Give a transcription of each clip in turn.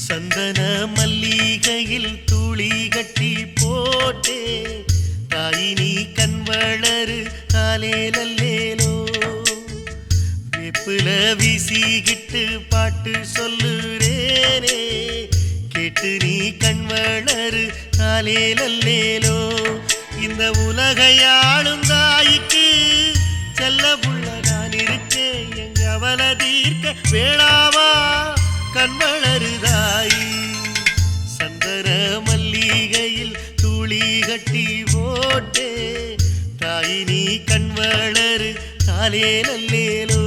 சந்தன மல்லிகையில் துளி கட்டி போட்டே தாயினி கண் வளரு காலேலல்லேலோ வெப்புல வீசிக்கிட்டு பாட்டு சொல்லுறேனே கேட்டு நீ கண் வளரு காலேலல்லேலோ இந்த உலகையாளும் தாய்க்கு செல்ல புள்ள நான் இருக்கேன் எங்க அவல தீர்க்க வேளாவா கண் வளருதாய் சந்தன மல்லிகையில் துளி கட்டி போட்டே தாயினி கண் வளரு காலேலல்லேலோ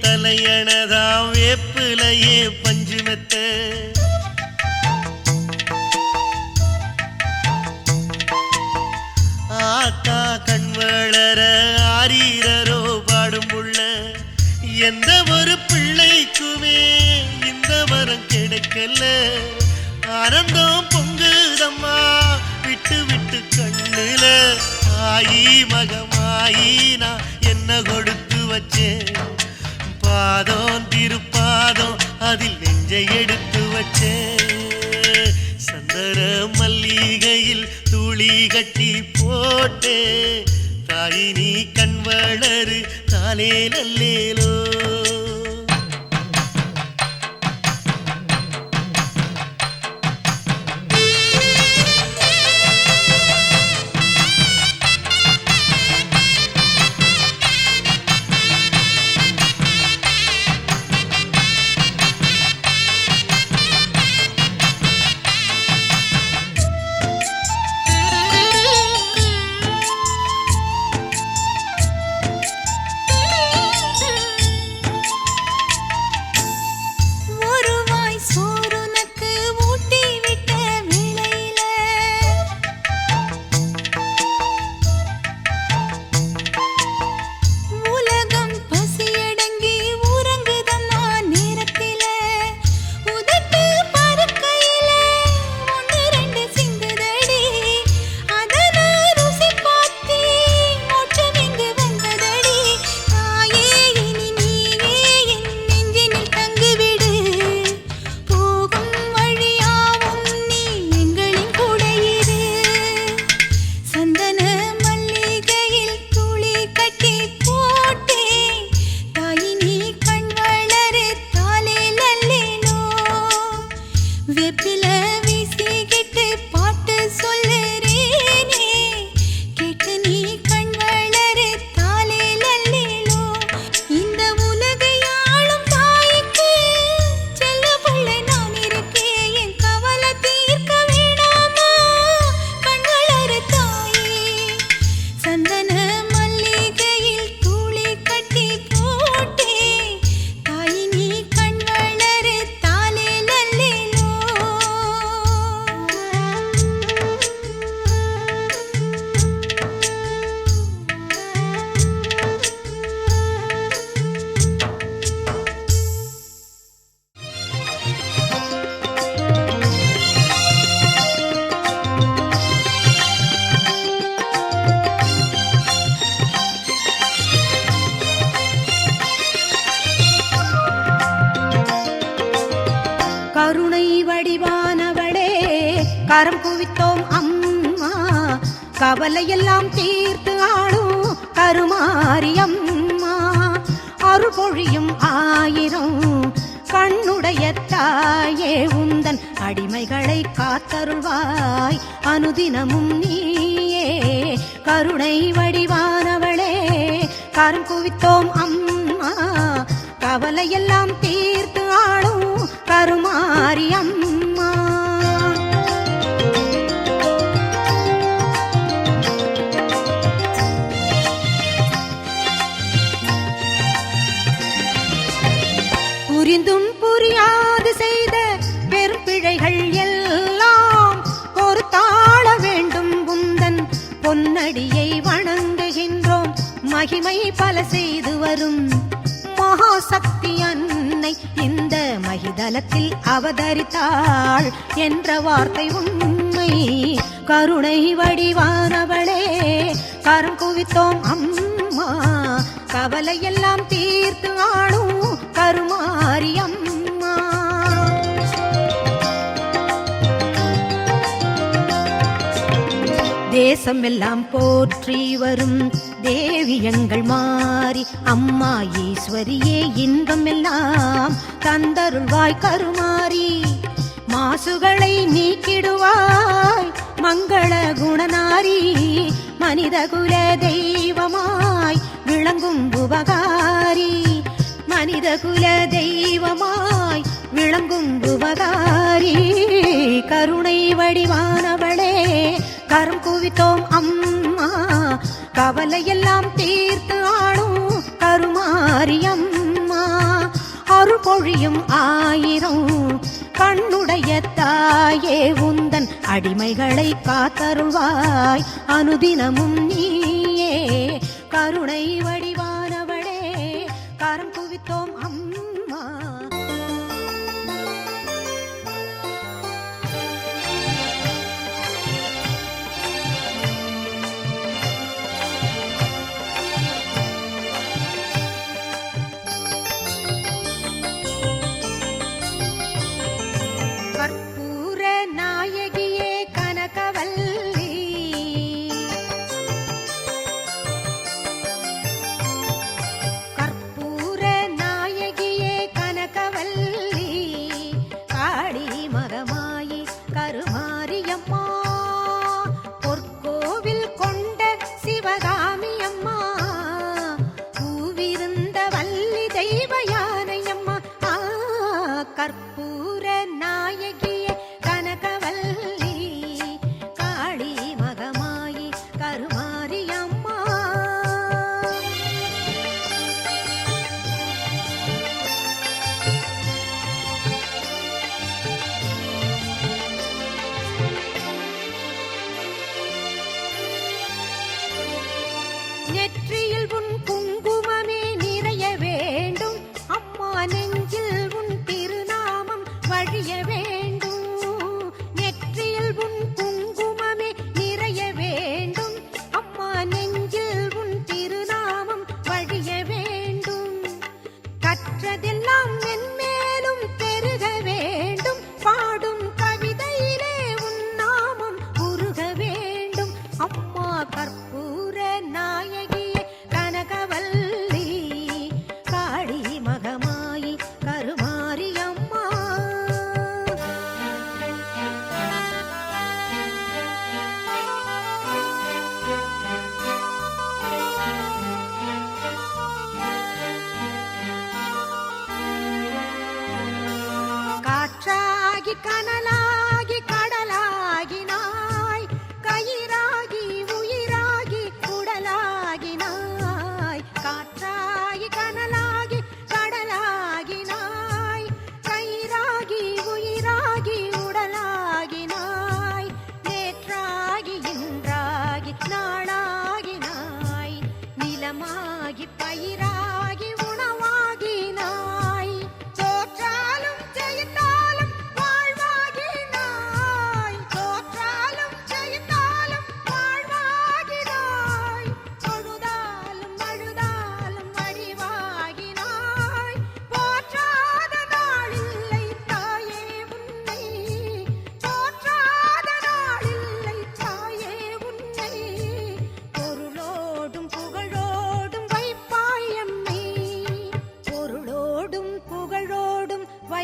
தலையணதா வேப்பிலையே பஞ்சுமெத்த ஆத்தா கண் வளர ஆரீரரோ பாடும் புள்ள எந்த ஒரு பிள்ளைக்குமே இந்த வரம் கிடைக்கல ஆனந்தம் பொங்குதம்மா விட்டு விட்டு கண்ணுல ஆயி மகமாயி நான் என்ன கொடுத்து வச்சேன் பாதம் திருப்பாதம் அதில் நெஞ்சை எடுத்து வச்சே சந்தன மல்லிகையில் துளி கட்டி போட்டே தாயினி கண் வளரு காலேலல்லேலோ கரம் குவித்தோம் அம்மா, கவலையெல்லாம் தீர்த்து ஆளும் கருமாரி அம்மா. அருள் பொழியும் ஆயிரம் கண்ணுடைய தாயே உந்தன் அடிமைகளை காத்தருள்வாய் அனுதினமும் நீயே கருணை வடிவானவளே கரம் குவித்தோம் அம்மா கவலையெல்லாம் தீர்த்து ஆளும் கருமாரி அம்மா புரிந்தும் புரியாது செய்த பெரும்பிழைகள் எல்லாம் ஒரு தாழ வேண்டும் உந்தன் பொன்னடியை வணங்குகின்றோம் மகிமை பல செய்து வரும் மகாசக்தி அன்னை இந்த மகிதலத்தில் அவதரித்தாள் என்ற வார்த்தை உண்மை கருணை வடிவானவளே கரம் குவித்தோம் அம்மா கவலையெல்லாம் தீர்த்து ஆளும் கருமாரி அம்மா தேசம் எல்லாம் போற்றி வரும் தேவி எங்கள் மாறி அம்மா ஈஸ்வரியே இன்பம் எல்லாம் தந்தருள்வாய் கருமாரி மாசுகளை நீக்கிடுவாய் மங்கள குணநாரி மனிதகுல தெய்வமாய் விளங்கும் உபகாரி மனிதகுல தெய்வமாய் விளங்கும் உபகாரி கருணை வடிவானவளே கரம் குவித்தோம் அம்மா கவலையெல்லாம் தீர்த்து ஆளும் கருமாரி அம்மா அருள் பொழியும் ஆயிரம் கண்ணுடைய தாயே உந்தன் அடிமைகளை காத்தருள்வாய் அனுதினமும் நீயே கருணை வடிவானவளே கரம் குவித்தோம் அம்மா கற்பூர நாயகியே கனகவல்லி கற்பூர நாயகியே கனகவல்லி காளி மகமாயி கருமாரியம்மா பொற்கோவில் கொண்ட சிவகாமி அம்மா பூவிருந்த வள்ளி தெய்வ யானையம்மா கற்பூர நாயகியே கனகவல்லி காளி மகமாயி கருமாரியம்மா நெற்றியில் உன் குங்குமமே நிறைய வேண்டும் அம்மா நெஞ்சில் உன் திருநாமம் வழிய வேண்டும் நெற்றியில் உன் குங்குமமே நிறைய வேண்டும் அம்மா நெஞ்சில் உன் திருநாமம் வழிய வேண்டும் கற்றதெல்லாம் மென்மேலும் பெருக வேண்டும் பாடும் கவிதையிலே உன் நாமம் உருக வேண்டும் அம்மா கற்பூர நாயகியே கனகவல்லி காளி மகமாயி கருமாரி அம்மா காற்றாகி கனலாகி கடலாகினாய் கயிறாகி உயிராகி உடலாகினாய் காற்றாகி கனலாகி கடலாகினாய் கயிறாகி உயிராகி உடலாகினாய் நேற்றாகி இன்றாகி நாளாகினாய் நிலமாகி பயிராகி உணவாகினாய் தோற்றாலும் ஜெயித்தாலும் வாழ்வாகி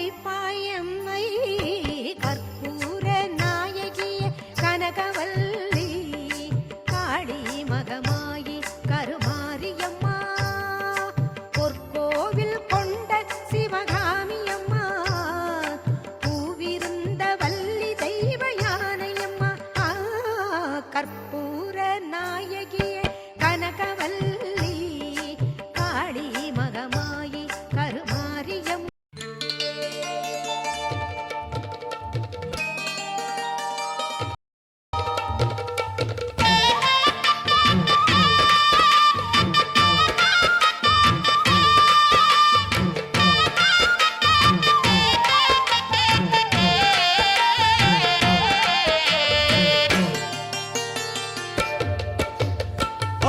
வைப்பாயம்மை கற்பூர நாயகிய கனகவல்லி காளி மகமாயி கருமாரியம்மா பொற்கோவில் கொண்ட சிவகாமியம்மா பூவிருந்த வள்ளி தெய்வ யானையம்மா கற்பூர நாயகிய கனகவல்லி காளி மகமாயி கருமாரியம்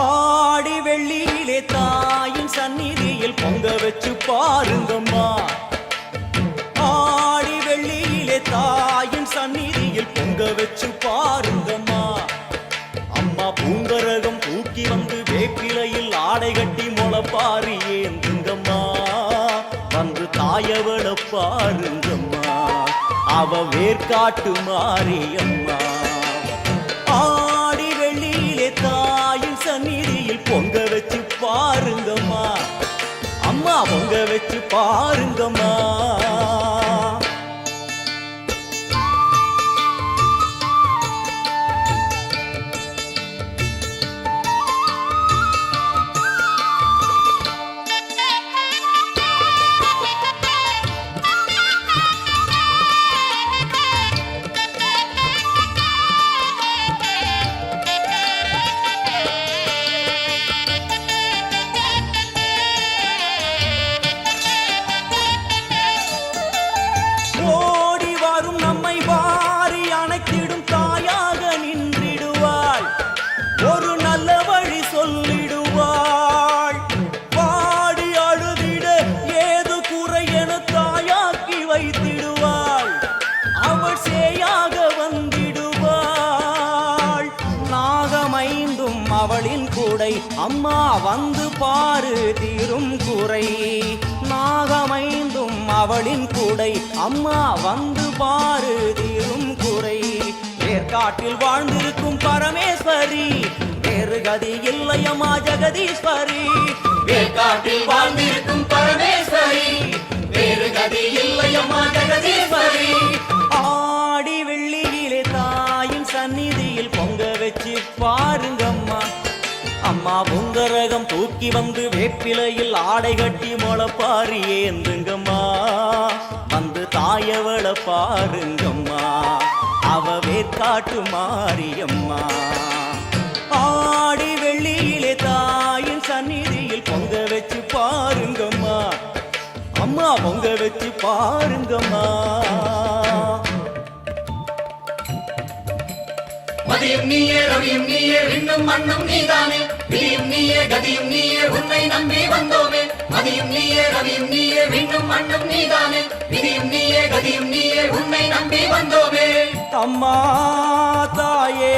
ஆடி வெள்ளியிலே தாயின் சந்நிதியில் பொங்க வச்சு பாருங்கம்மா. ஆடி வெள்ளியிலே தாயின் சந்நிதியில் பொங்க வச்சு பாருங்கம்மா. அம்மா பூங்கரகம் தூக்கி வந்து வேப்பிலையில் ஆடை கட்டி முளப்பாரி ஏந்துங்கம்மா. வந்து தாயவள பாருங்கம்மா, அவ வேர்காட்டு மாரியம்மா. ஆடி வெள்ளியிலே தாயின் சந்நிதியில் பொங்க வச்சு பாருங்கம்மா. அம்மா பொங்க வச்சு பாருங்கம்மா. ஓடி வரும் நம்மை வாரி அணைத்திடும் தாயாக நின்றிடுவாள். ஒரு நல்ல வழி சொல்லிடுவாள். பாடி அழுதிட ஏது குறை என தாயாக்கி வைத்திடுவாள். அவள் சேயாக வந்திடுவாள். நாகமைந்தும் அவளின் கூடை, அம்மா வந்து பாரு தீரும் குறை. நாகமைந்தும் அவளின் கூடை, அம்மா வந்து பாரு தீரும் குறை. வேர்காட்டில் வாழ்ந்திருக்கும் பரமேஸ்வரி, வேறு கதி இல்லையம்மா ஜெகதீஸ்வரி. வேர்காட்டில் வாழ்ந்திருக்கும் பரமேஸ்வரி, வேறு கதி இல்லையம்மா ஜெகதீஸ்வரி. ஆடி வெள்ளியிலே தாயின் சந்நிதியில் பொங்க வச்சு பாருங்கம்மா. அம்மா பொங்கரகம் தூக்கி வந்து வேப்பிலையில் ஆடை கட்டி முளப்பாரி ஏந்துங்கம்மா. வந்து தாயவள பாருங்கம்மா, அவ வேர்காட்டு மாரியம்மா. ஆடி வெள்ளியிலே தாயின் சந்நிதியில் பொங்க வச்சு பாருங்கம்மா. அம்மா பொங்க வச்சு பாருங்கம்மா. மதியும் நீயே ரவியும் நீயே விண்ணும் மண்ணும் நீதானே. விதியும் நீயே கதியும் நீயே உன்னை நம்பி வந்தோமே. மதியும் நீயே ரவியும் நீயே விண்ணும் மண்ணும் நீதானே. விதியும் நீயே கதியும் நீயே உன்னை நம்பி வந்தோமே. அம்மா தாயே,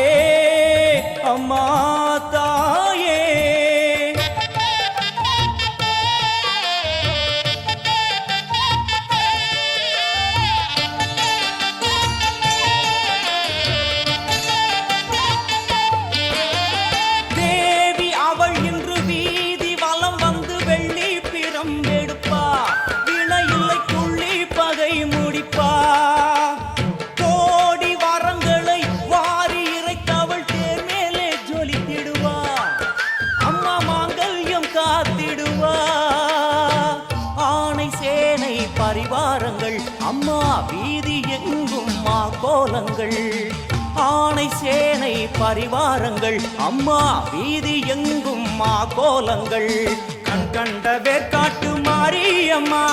அம்மா தாயே. தேவி அவள் இன்று வீதி வலம் வந்து வெள்ளி பிரம்பெடுப்பா. வினையில்லை துள்ளி பகை முடிப்பா. கோடி வரங்களை வாரி இறைத்தவள் தேர் மேலே ஜொலித்திடுவா. அம்மா மாங்கல்யம் காத்திடுவா. ஆணை சேனை பரிவாரங்கள், அம்மா வீதி எங்கும் மா கோலங்கள். ஆணை சேனை பரிவாரங்கள், அம்மா வீதி எங்கும் மா கோலங்கள். கண் கண்ட வேர்காட்டு மாரியம்மா,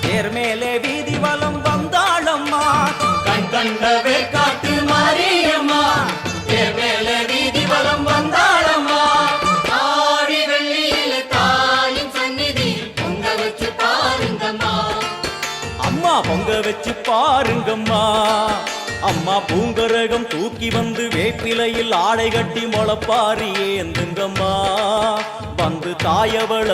தேர் மேலே வீதி வலம் வந்தாளம்மா. கண் கண்ட வேர்காட்டு மாரியம்மா, தேர் மேலே வீதி வலம் வந்தாளம்மா. ஆடி வெள்ளியில தாயின் சந்நிதியில் பொங்க வச்சு பாருங்கம்மா. அம்மா பொங்க வச்சு பாருங்கம்மா. அம்மா பூங்கரகம் தூக்கி வந்து வேப்பிலையில் ஆடை கட்டி முளப்பாரி ஏந்துங்கம்மா. வந்து தாயவள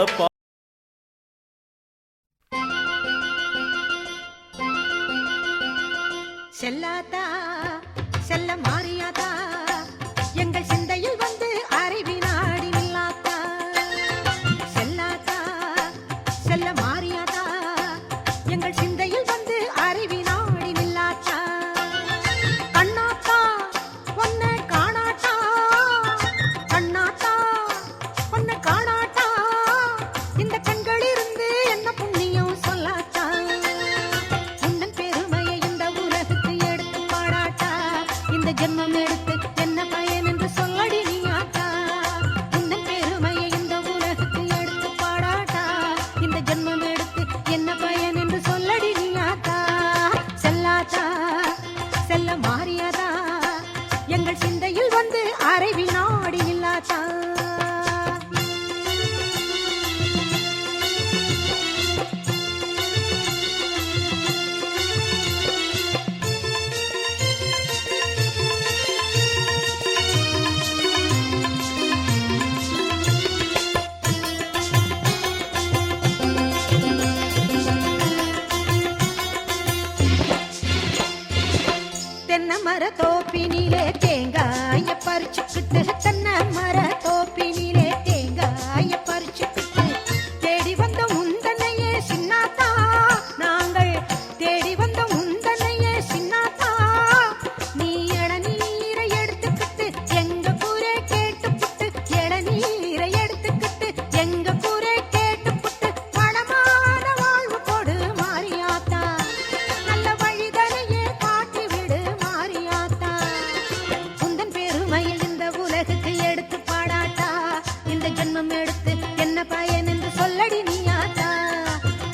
செல்லாத்தா செல்ல மாறியாத்தா எங்கள் சிந்தையில் வந்து அறிவினாடி நில்லாத்தா செல்லாத்தா செல்ல மாறியாத்தா எங்கள் சிந்தையில் வந்து அறிவினாடி நில்லாத்தா கண்ணாத்தா உன்னை காணாட்டா கண்ணாத்தா உன்னை காணாட்டா இந்த கண்களிலிருந்து என்ன புண்ணியம் சொல்லாத்தா உந்தன் பெருமையை இந்த உலகுக்கு எடுத்து பாடாட்டா இந்த ஜென்மம் எடுத்து என்ன பயன் என்று சொல்லடி நீ ஆத்தா உந்தன் பெருமையை இந்த உலகுக்கு எடுத்து பாடாட்டா இந்த ஜென்மம் எடுத்து என்ன பயன் என்று சொல்லடி நீ ஆத்தா செல்லாத்தா செல்ல மாறியாதா எங்கள் சிந்தையில் வந்து அரைவி நாடி நில்லாத்தா தென்னை மர தோப்பினிலே தேங்காய பறிச்சுக்கிட்டு தென்னை மர தோப்பினிலே தேங்காய பறிச்சுக்கிட்டு தேடி வந்த முந்தனையே சின்னாத்தா நாங்கள் தேடி வந்த முந்தனையே சின்னாத்தா நீ இளநீரை எடுத்துக்கிட்டு எங்க கூரை கேட்டுப்புட்டு இளநீரை எடுத்துக்கிட்டு எங்க கூரை கேட்டுப்புட்டு பணமான வாழ்வு கொடு மாறியாத்தா நல்ல வழிதனையே காட்டி விடு மாறியாத்தா உந்தன் பெருமையில் இந்த உலகுக்கு எடுத்து பாடாட்டா இந்த ஜென்மம் எடுத்து என்ன பயன் என்று சொல்லடி நீயாத்தா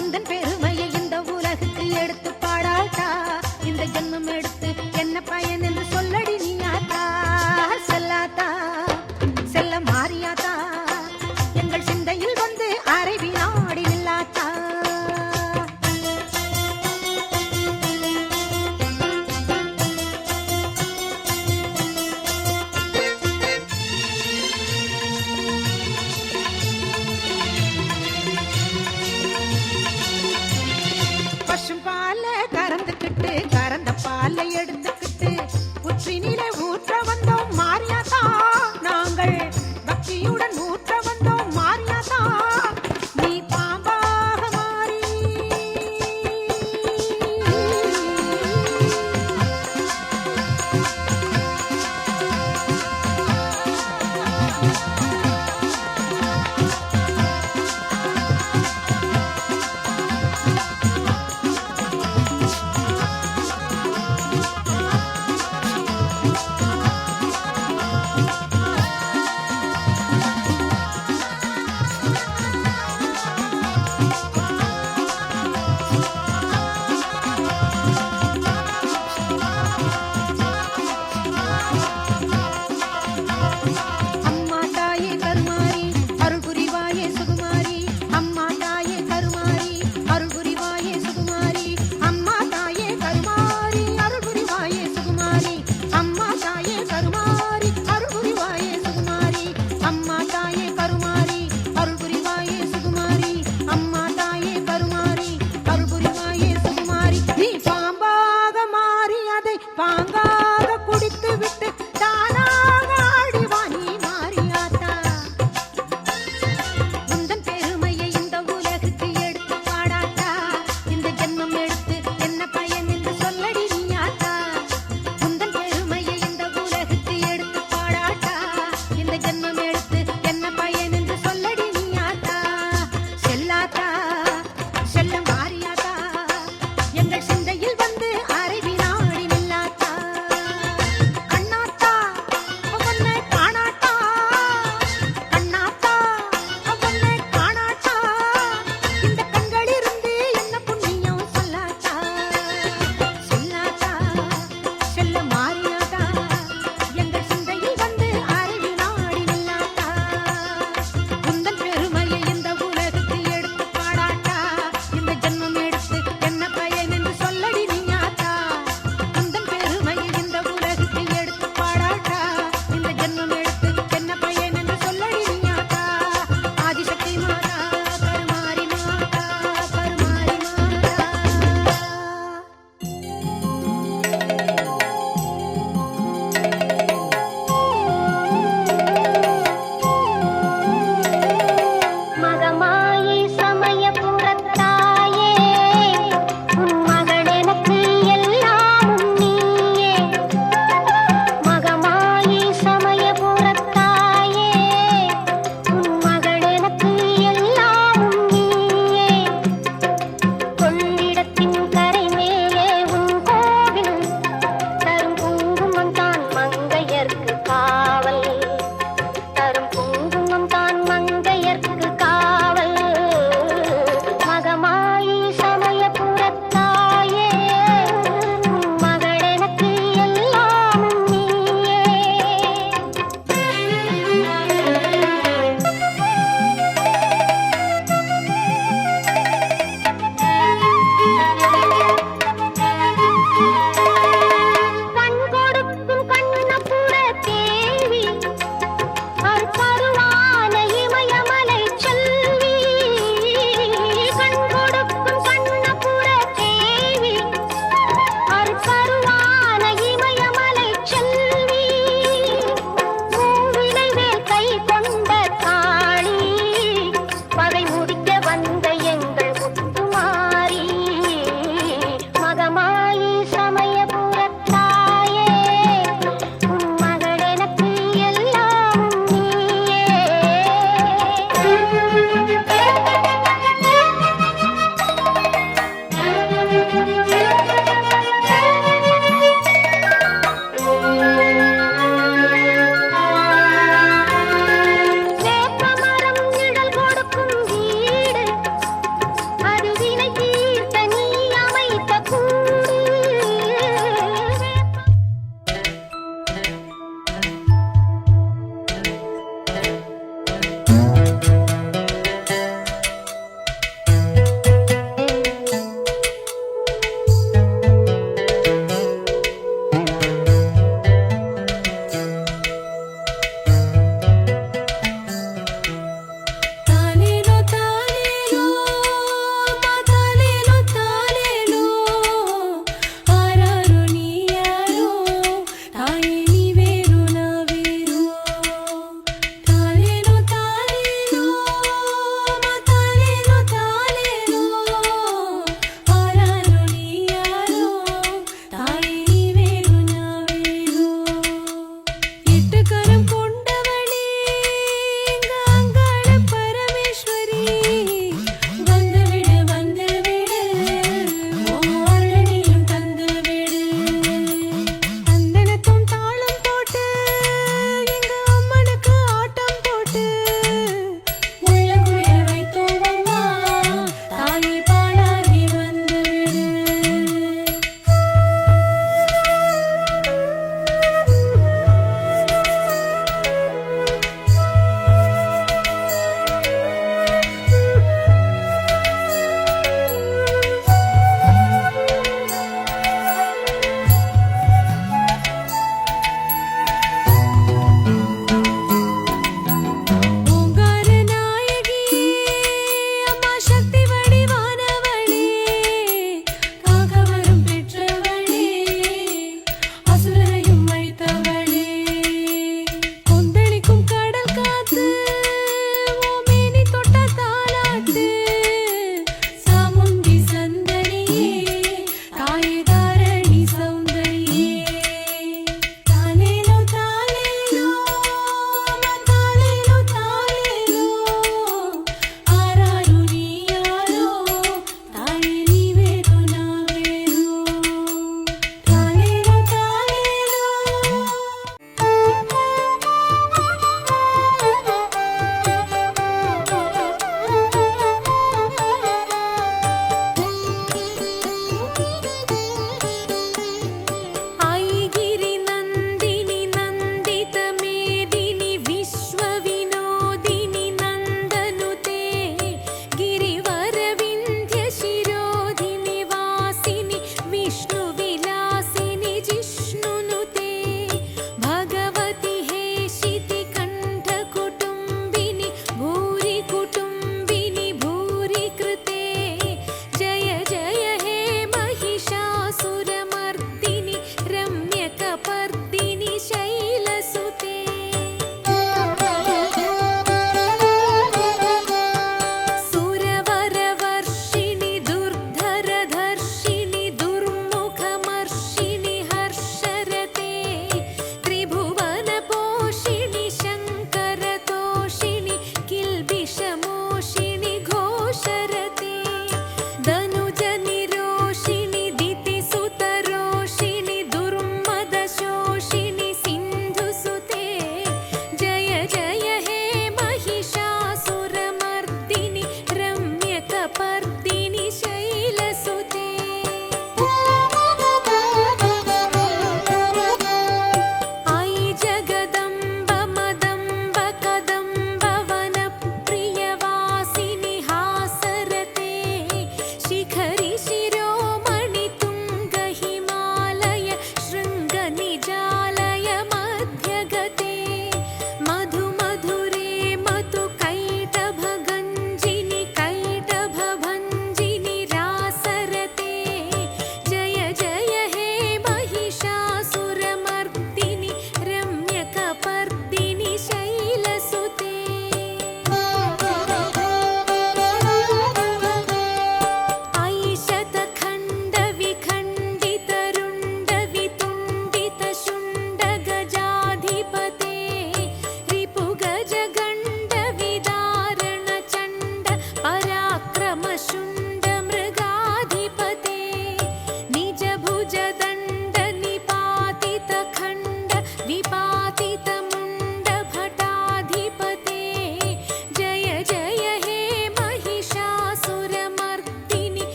உந்தன் பெருமையை இந்த உலகுக்கு எடுத்து பாடாட்டா இந்த ஜென்மம் எடுத்து என்ன பயன் என்று சொல்லடி நீயாத்தா செல்லாத்தா செல்ல மாறியாத்தா எங்கள் சிந்தையில் வந்து அரைவி நாடி நில்லாத்தா பசும் பால கறந்துக்கிட்டு கறந்த பாலை எடுத்துக்கிட்டு புற்றினில ஊற்ற வந்தோம் மாறியாத்தா நாங்கள் பக்தியுடன் ஊற்ற வந்தோம் மாறியாத்தா நீ பாம்பாக மாறி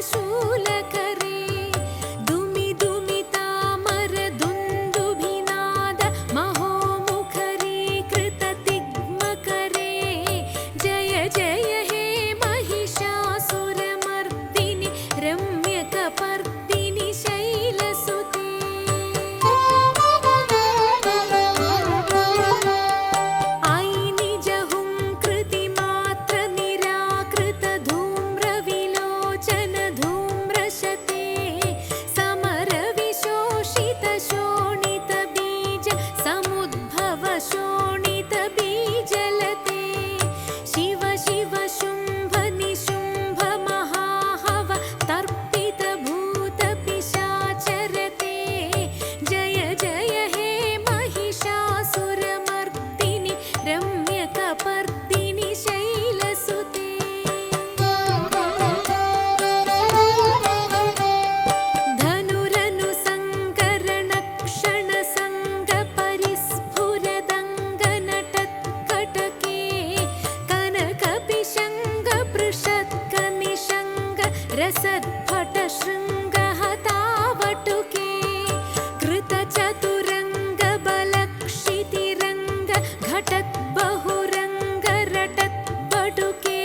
शूलकरे दुमि दुमितामर दुन्दुभिनाद महोमुखरी कृततिग्मकरे जय जय हे महिषासुरमर्दिनि रम्यकपर्दिनि शैलसुते शोणितबीजलते शिव शिव शुम्भ निशुम्भ महाहव तर्पितभूतपिशाचरते जय जय हे महिषासुरमर्दिनि रम्यकपर्दिनि शैलसुते रसद्भट शृङ्गहतावटुके कृतचतुरङ्ग बलक्षितिरङ्ग घटत् बहुरङ्ग रटत् बटुके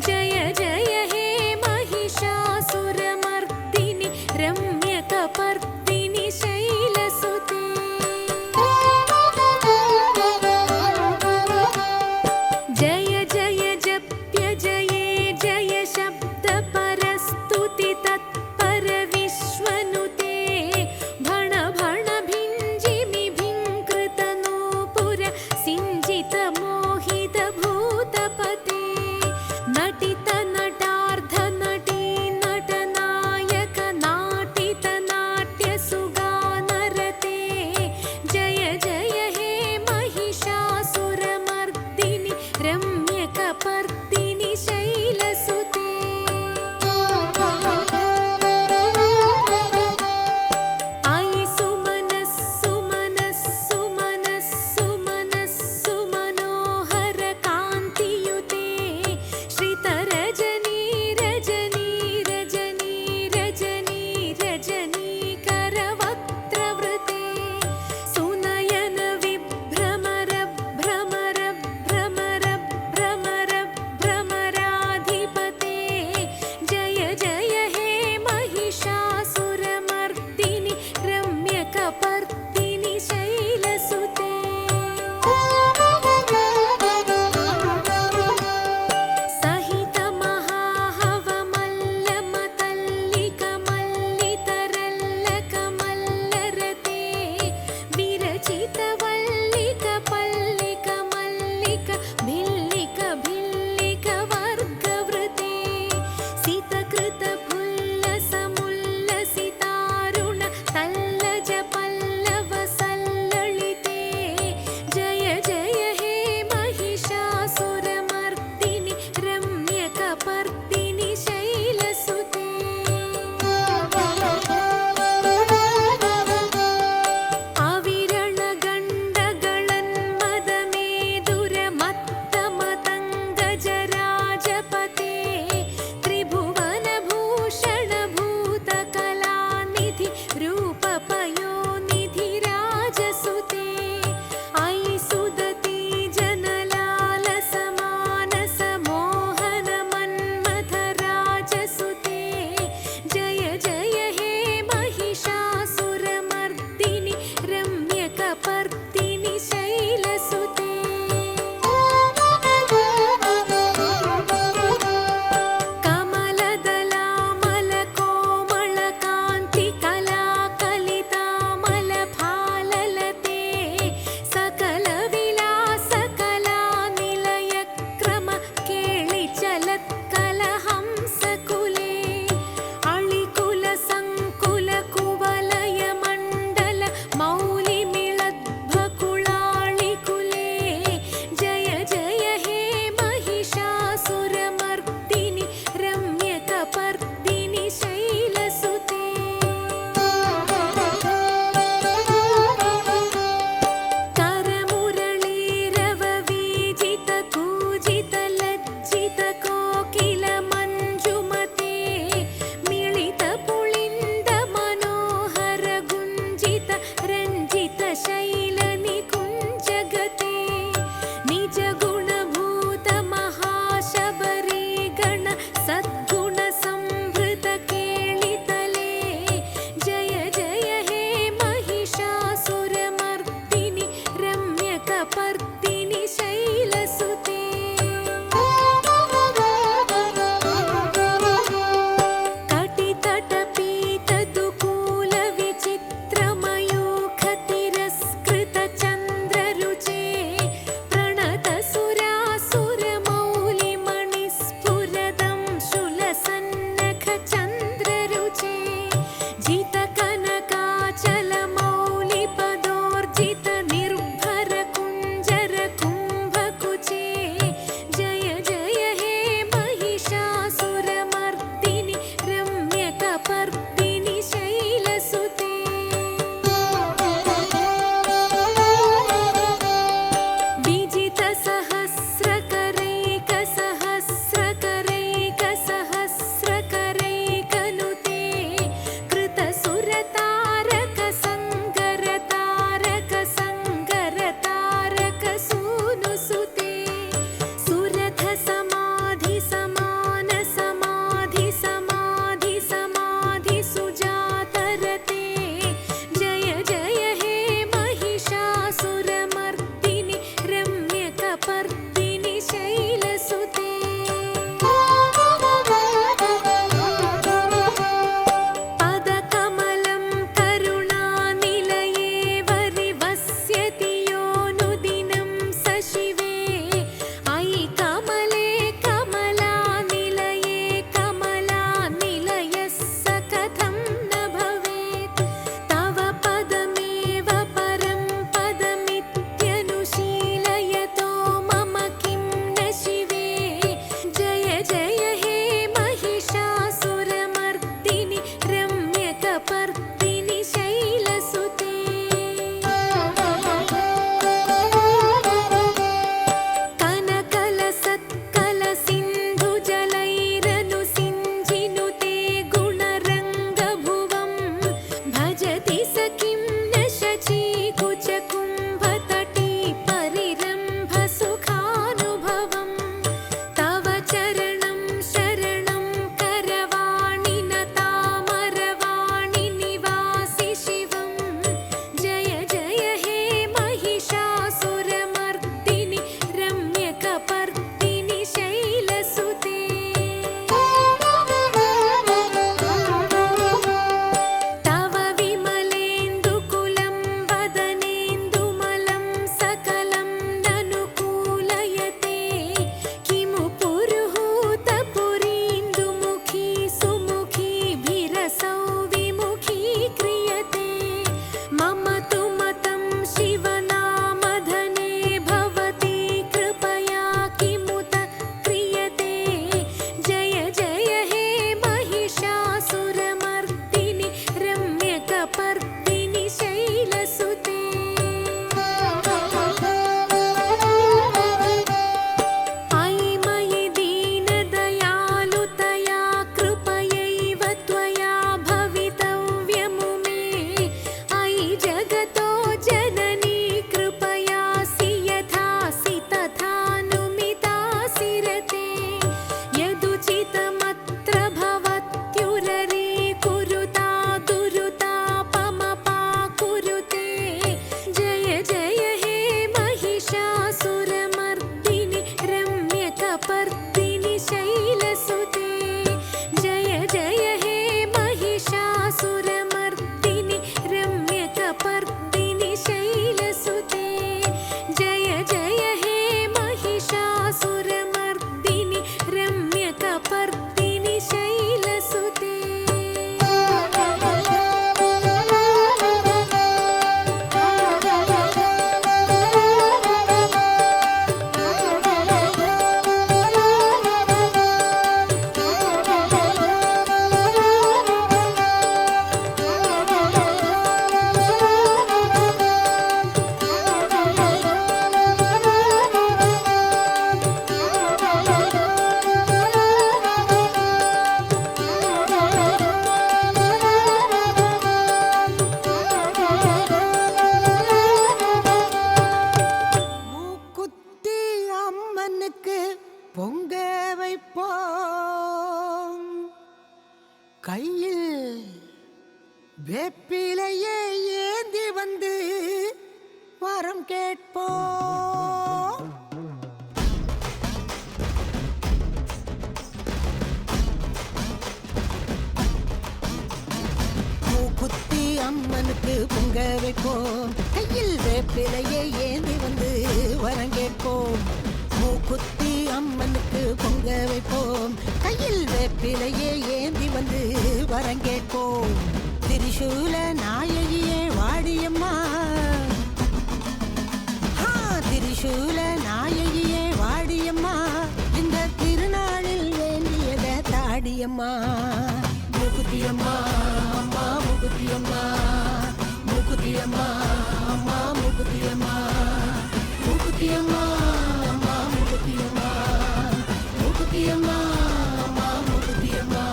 जय जय हे महिषासुरमर्दिनि रम्यकपर्दिनि शैलसुते जय जय जप्य जये जय शब्द परस्तुति तत्पर विश्वनुते भण भण भिञ्जिमि भिङ्कृत नूपुर सिञ्जित मोहित भूतपते नटित नटार्ध नटी नटनायक नाटित नाट्य सुगानरते जय जय हे महिषासुरमर्दिनि रम्यकपर्दिनि शैलसुते आई सुमनस्सु मनस्सु मनस्सु मनस्सु मनोहर कान्तियुते श्रितरजनी रजनी रजनी रजनी रजनी करवक्त्रवृते सुनयन विभ्रमर भ्रमर भ्रमर भ्रमर भ्रमराधिपते जय जय हे महिषासुरमर्दिनि रम्यकपर्दिनि शैलसुते सहित महासुरसंहार கையில் வேப்பிலையே ஏந்தி வந்து வரம் கேட்போம். மூக்குத்தி அம்மனுக்கு பொங்க வைப்போம். கையில் வேப்பிலையே ஏந்தி வந்து வரம் கேட்போம். மூக்குத்தி அம்மனுக்கு பொங்க வைப்போம். கையில் வேப்பிலையே ஏந்தி வந்து வரம் கேட்போம். திரிசூல நாயகியே வாடியம்மா, திரிசூல நாயகியே வாடியம்மா, இந்த திருநாளில் வேண்டியத தாடியம்மா. மூக்குத்தியம்மா அம்மா, மூக்குத்தியம்மா, மூக்குத்தியம்மா அம்மா, மூக்குத்தியம்மா, மூக்குத்தியம்மா அம்மா, மூக்குத்தியம்மா, மூக்குத்தியம்மா அம்மா, மூக்குத்தியம்மா.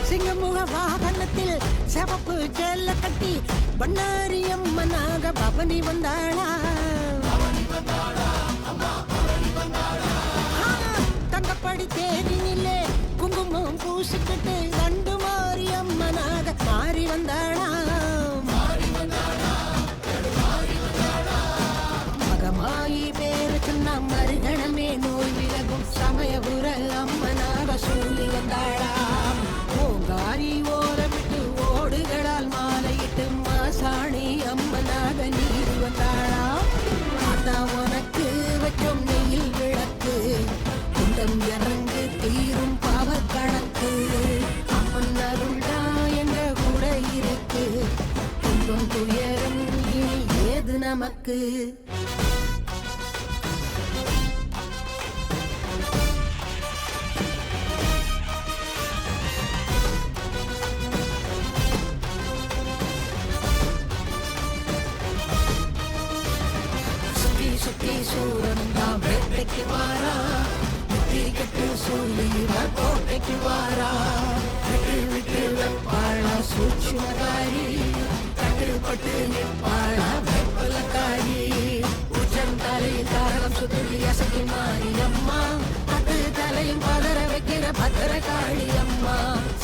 சிங்கமுக வாகனத்தில் சிவப்பு செல்ல கட்டி பண்ணாரியம்மனாக பவனி வந்தாளா. தங்கப்படி தேரினிலே குங்குமம் பூசிக்கிட்டு தண்டு மாரியம்மனாக மாறி வந்தாளா. மகமாயி பேரு சொன்ன மறுகணமே நோய் விலகும் சமயபுர அம்மனாக சூழி வந்தாளா. ஓங்காரி ஓரமிட்டு ஓடுகளால் மாலையிட்டு மாசாணி அம்மனாக நீர் வந்தாளா. அதான் உனக்கு வச்சோம் நெயில் விளக்கு, குண்டம் இறங்கு தீரும் பாவ கணக்கு. அம்மன் அருள்டா எங்க கூட இருக்கு, துன்பம் துயரம் இனி ஏது நமக்கு. சுத்தி சூரன் தான் வேட்டைக்கு வாரா, கட்டு சொல்லி கோட்டைக்கு வாரா. விட்டு விட்டு வைப்பாளா சூட்சுமகாரி, கட்டுப்பட்டு நிற்பாளா வெப்பலக்காரி. உச்சம் தலையில் தாரம் சுத்தி அசைக்கு மாறி அம்மா, பத்து தலையும் பதற வைக்கிற பத்திரகாளி அம்மா.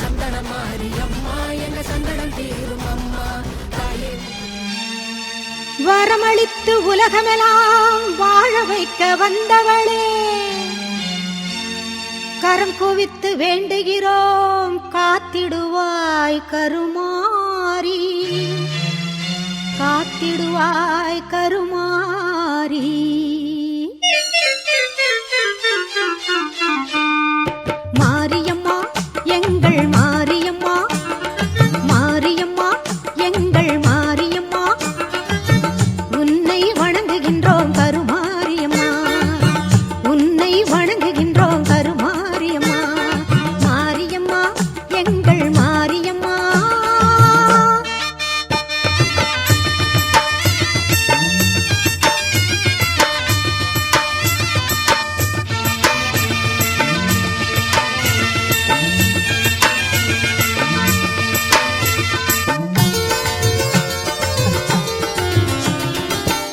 சந்தன மாறி அம்மா, எங்க சந்தனம் தீரும் அம்மா தாயே. வரமளித்து உலகமெல்லாம் வாழ வைக்க வந்தவளே, கரம் குவித்து வேண்டுகிறோம் காத்திடுவாய் கருமாரி, காத்திடுவாய் கருமாரி. மாரியம்மா எங்கள் மாரியம்மா, மாரியம்மா எங்கள் மாரியம்மா, உன்னை வணங்குகின்றோம் கருமாரியம்மா, உன்னை வணங்குகின்றோம் கருமாரியம்மா. மாரியம்மா எங்கள் மாரியம்மா.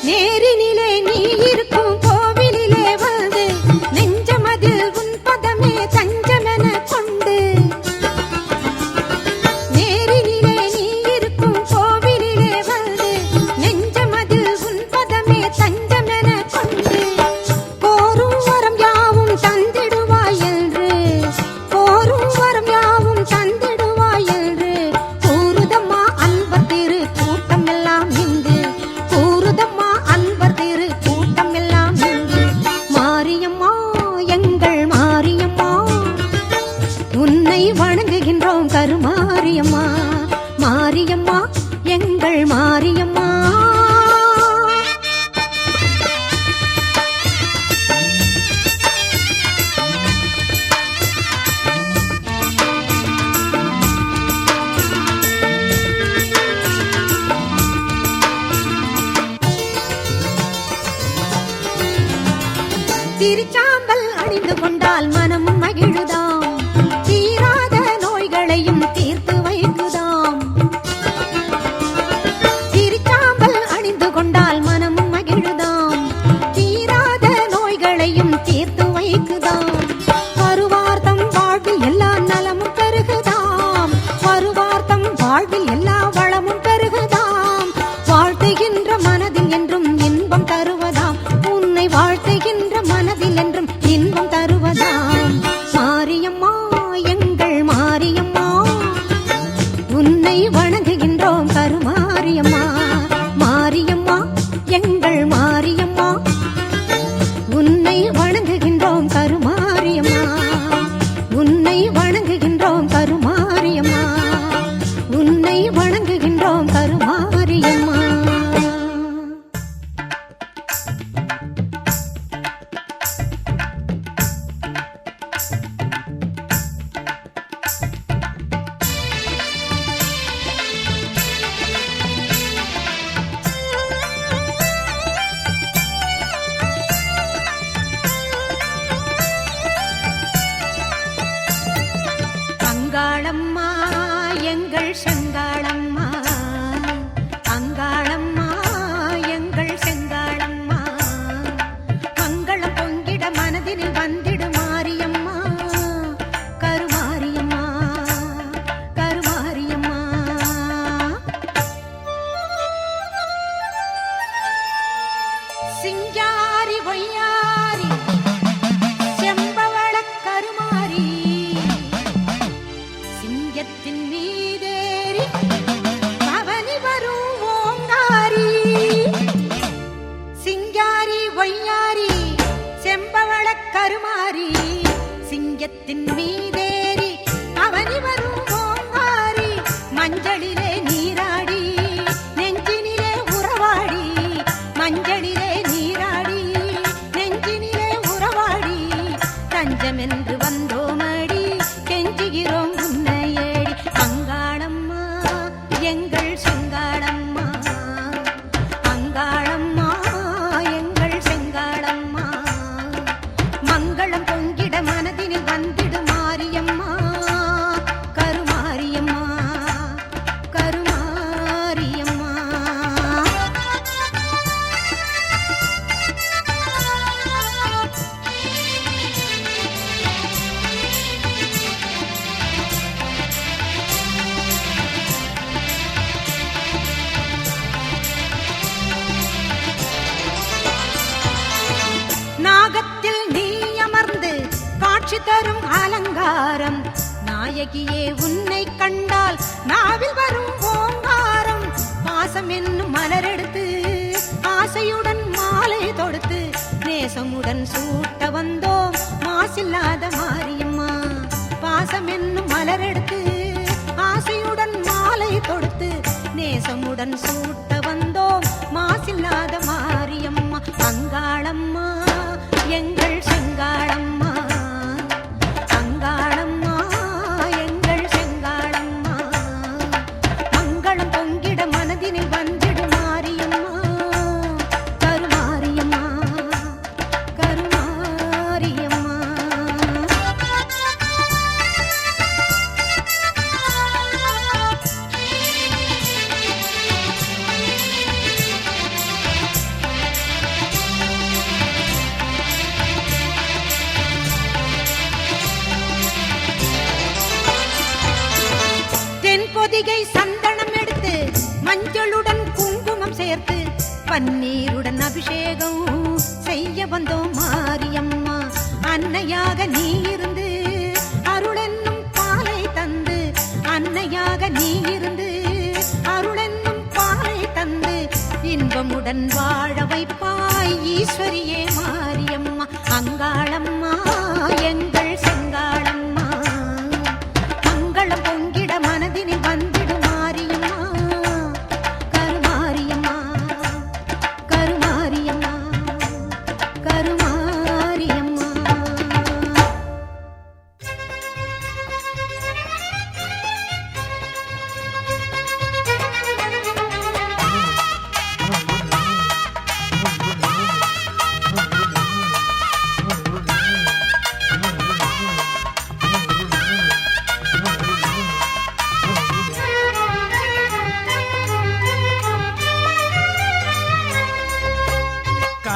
நேரினிலே திருச்சாம்பல் அணிந்து கொண்டால் மனம் மகிழுதாம், தீராத நோய்களையும் தீர்த்து வைக்குதாம். திருச்சாம்பல் அணிந்து கொண்டால் மனம் மகிழுதாம், தீராத நோய்களையும் தீர்த்து வைக்குதாம். வருவார்த்தம் வாழ்வில் எல்லா நலமும் பெருகுதாம், வருவார்த்தம் வாழ்வில் எல்லா வளமும் பெருகுதாம். வாழ்த்துகின்ற மனதில் என்றும் இன்பம் தருவதாம், உன்னை வாழ்த்துகின்ற மனதில் என்றும் இன்பம் தருவதாம். மாரியம்மா எங்கள் மாரியம்மா, உன்னை வணங்குகின்றோம் கருமாரியம்மா. மாரியம்மா எங்கள் மாரியம்மா, உன்னை வணங்குகின்றோம் கருமாரியம்மா. உன்னை வணங்குகின்றோம் கருமாரியம்மா, உன்னை வணங்குகின்றோம் கருமாரியம்மா. அங்காளம்மா எங்கள் செங்காளம்மா, அங்காளம்மா எங்கள் செங்காளம்மா. மங்களம் பொங்கிட மனதினில் வந்திடு மாரியம்மா, கருமாரியம்மா கருமாரியம்மா. சிங்காரி பொய்யாரி செம்பவள கருமாரி, சிங்கத்தின் மீதேறி பவனி வரும் ஓங்காரி. சிங்காரி ஒய்யாரி செம்பவள கருமாரி, சிங்கத்தின் மீதேறி பவனி வரும் ஓங்காரி. மஞ்சளிலே நீராடி நெஞ்சினிலே உறவாடி, மஞ்சளிலே நீராடி நெஞ்சினிலே உறவாடி. தஞ்சமென்று வந்தோமடி கெஞ்சுகிறோம் உன்னையேடி. அங்காளம்மா எங்கள் செங்காளம்மா, அங்காளம்மா எங்கள் செங்காளம்மா. மங்களம் பொங்கிட மனதினில் வந்திடு மாரியம்மா, கருமாரியம்மா கருமாரியம்மா. நாகத்தில் நீ அமர்ந்து காட்சி தரும் அலங்காரம், நாயகியே உன்னை கண்டால் நாவில் வரும் ஓங்காரம். பாசம் என்னும் மலரெடுத்து ஆசையுடன் மாலை தொடுத்து, நேசமுடன் சூட்ட வந்தோம் மாசில்லாத மாரியம்மா. பாசம் என்னும் மலரெடுத்து ஆசையுடன் மாலை தொடுத்து, நேசமுடன் சூட்ட வந்தோம் மாசில்லாத மாரியம்மா. அங்காளம்மா எங்கள் செங்காளம்மா, அங்காளம்மா எங்கள் செங்காளம்மா. மங்களம் பொங்கிட மனதினில் வந்திடு மாரியம்மா, கருமாரியம்மா கருமாரியம்மா. தென்பொதிகை சந்தனம் எடுத்து மஞ்சளுடன் குங்குமம் சேர்த்து, பன்னீருடன் அபிஷேகம் செய்ய வந்தோம் மாரியம்மா. அன்னையாக நீ இருந்து அருளென்னும் பாலை தந்து, அன்னையாக நீ இருந்து அருளென்னும் பாலை தந்து, இன்பமுடன் வாழ வைப்பாய் ஈஸ்வரியே மாரியம்மா. அங்காளம்மா எங்கள் செங்காளம்மா, மங்களம் பொங்கிட மனதினில் வந்திடு மாரியம்மா, கருமாரியம்மா கருமாரியம்மா கருமாரியம்மா.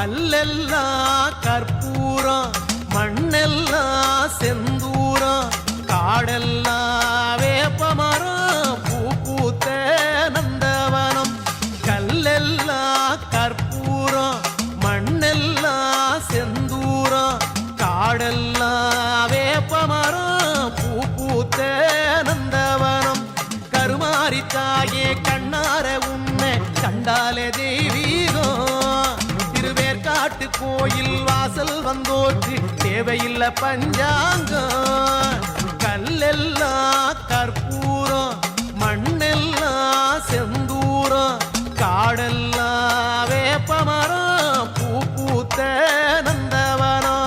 கல்லெல்லாம் கற்பூரம் மண்ணெல்லாம் செந்தூரம் காடெல்லாம் வேப்பமரம் பூ பூத்த நந்தவனம் கல்லெல்லாம் கற்பூரம் மண்ணெல்லாம் செந்தூரம் காடெல்லாம் வேப்பமரம் பூ பூத்த நந்தவனம் கருமாரி தாயே கண்ணார உன்னை கண்டாலே தெய்வீகம் திருவேற்காட்டு கோயில் வாசல் வந்தோர்க்கு தேவையில்லை பஞ்சாங்கம் கல்லெல்லாம் கற்பூரம் மண்ணெல்லாம் செந்தூரம் காடெல்லாம் வேப்பமரம் பூ பூத்த நந்தவனம்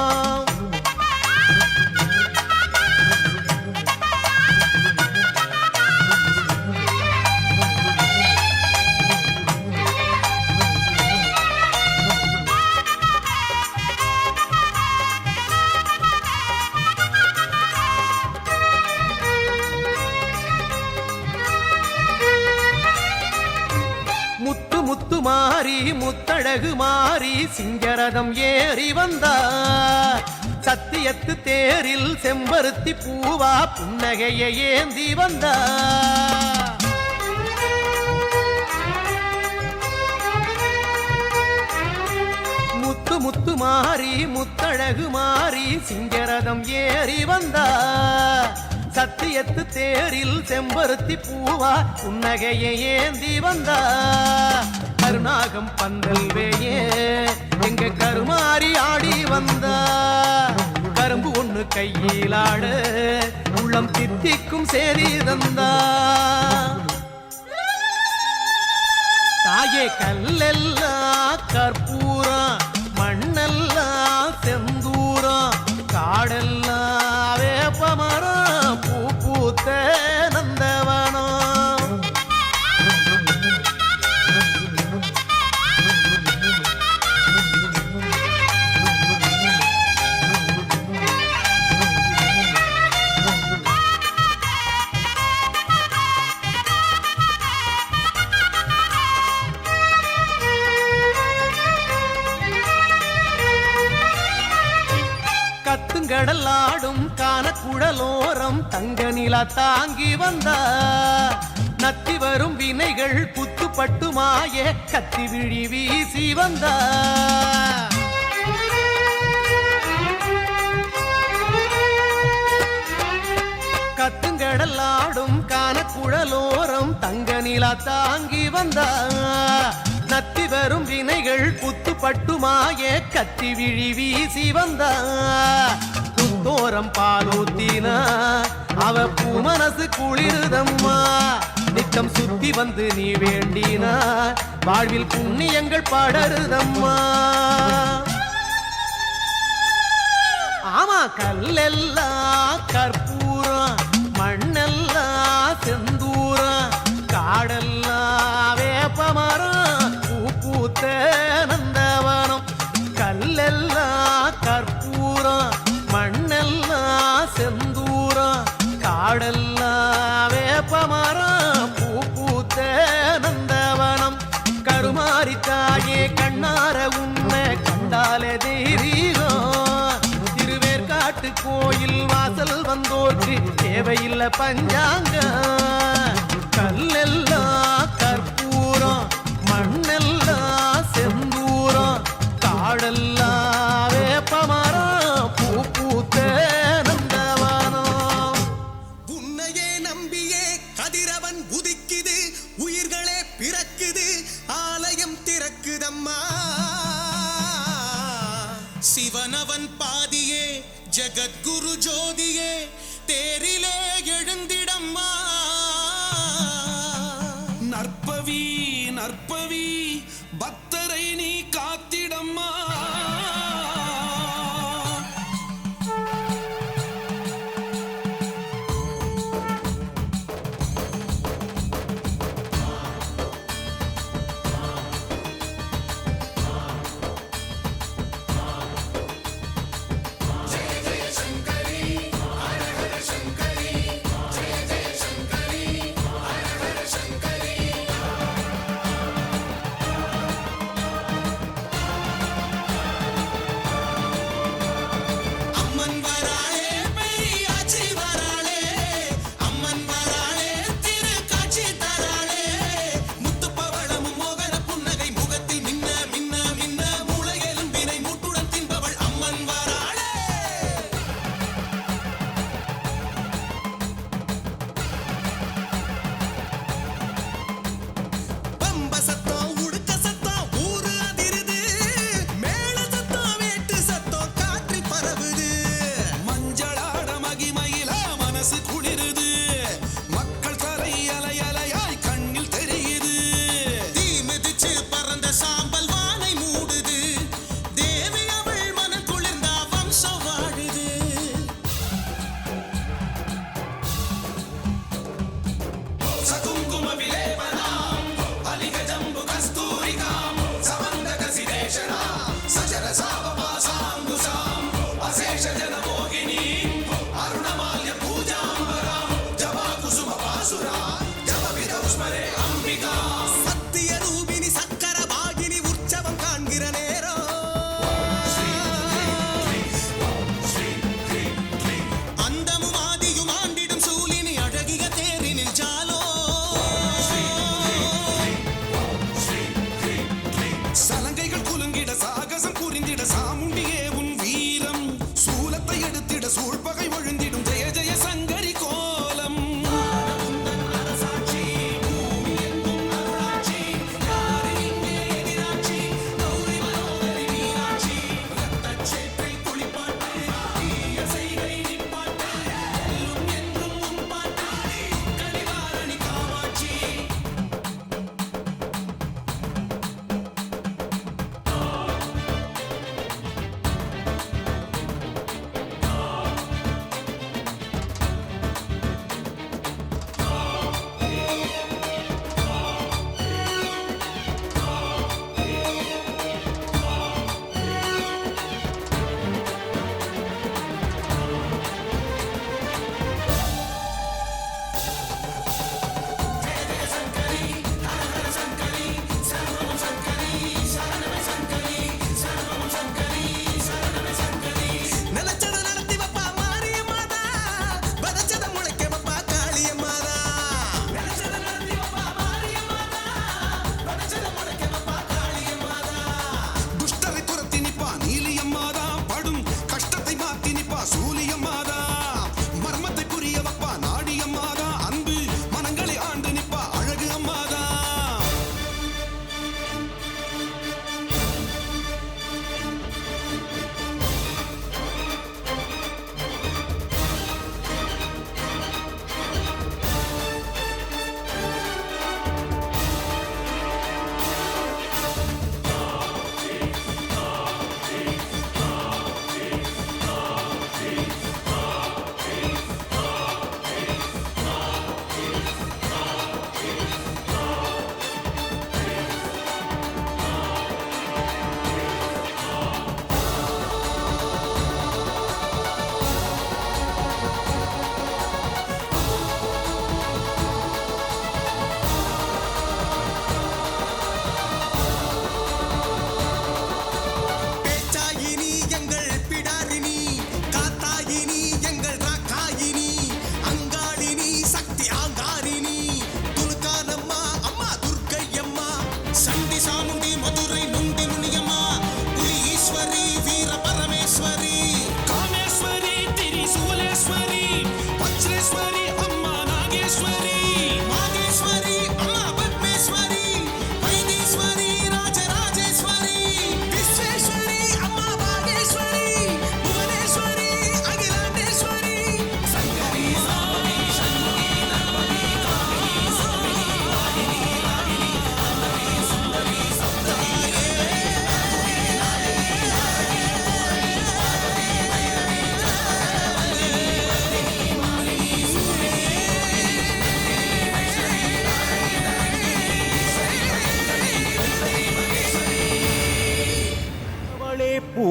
முத்து முத்து மாறி முத்தழகு மாறி சிங்கரதம் ஏறி வந்தார் சத்தியத்து தேரில் செம்பருத்தி பூவா புன்னகையை ஏந்தி வந்தார் முத்து முத்து மாறி முத்தழகு மாறி சிங்கரதம் ஏறி வந்தார் சத்தியத்து தேரில் செம்பருத்தி பூவா புன்னகையை ஏந்தி வந்தா கருநாகம் பந்தல் வேயே எங்க கருமாறி ஆடி வந்தா கரும்பு ஒண்ணு கையில் ஆட உள்ளம் தித்திக்கும் சேரி தந்தா தாயே கல்லெல்லாம் கற்பூரம் மண்ணெல்லாம் செந்தூரம் காடெல்லாம் வேப்பமரம் பூ பூத்த நந்தவனம் கத்துங்கடல் ஆடும் கானக்குழலோரம் தங்க நிலா தாங்கி வந்தா நத்தி வரும் வினைகள் புத்துப்பட்டு மாய கத்தி விழி வீசி வந்தா கத்துங்கடல் ஆடும் கானக்குழலோரம் தங்க நிலா தாங்கி வந்தா நத்தி வரும் வினைகள் புத்துப்பட்டு மாய கத்தி விழி வீசி வந்தா புத்தோரம் பாலூத்தினா அவ பூ மனசு குளிருதம்மா நித்தம் சுத்தி வந்து நீ வேண்டினா வாழ்வில் புண்ணியங்கள் படருதம்மா ஆமா கல்லெல்லாம் கற்பூரம் மண்ணெல்லாம் செந்தூரம் காடெல்லாம் வேப்பமரம் பூ பூத்த நந்தவனம் கல்லெல்லாம் கற்பூரம் மண்ணெல்லாம் செந்தூரம் காடெல்லாம் வேப்பமரம் பூ பூத்த நந்தவனம் கருமாரி தாயே கண்ணார உன்னை கண்டாலே தெய்வீகம் திருவேற்காட்டு கோயில் வாசல் வந்தோர்க்கு தேவையில்லை பஞ்சாங்க கல்லெல்லாம் கற்பூரம் மண்ணெல்லாம் செந்தூரம் காடெல்லாம் வேப்பமரம் பூ பூத்த நந்தவனம் உன்னையே நம்பியே கதிரவன் உதிக்குது உயிர்களே பிறக்குது ஆலயம் திறக்குதம்மா சிவனவன் பாதியே ஜகத்குரு ஜோதியே தேரிலே எழுந்திடம்மா நற்பவி நற்பவி பக்தரை நீ காத்திடம்மா ஜய ஜய சங்கரி ஹர ஹர சங்கரி ஜய ஜய சங்கரி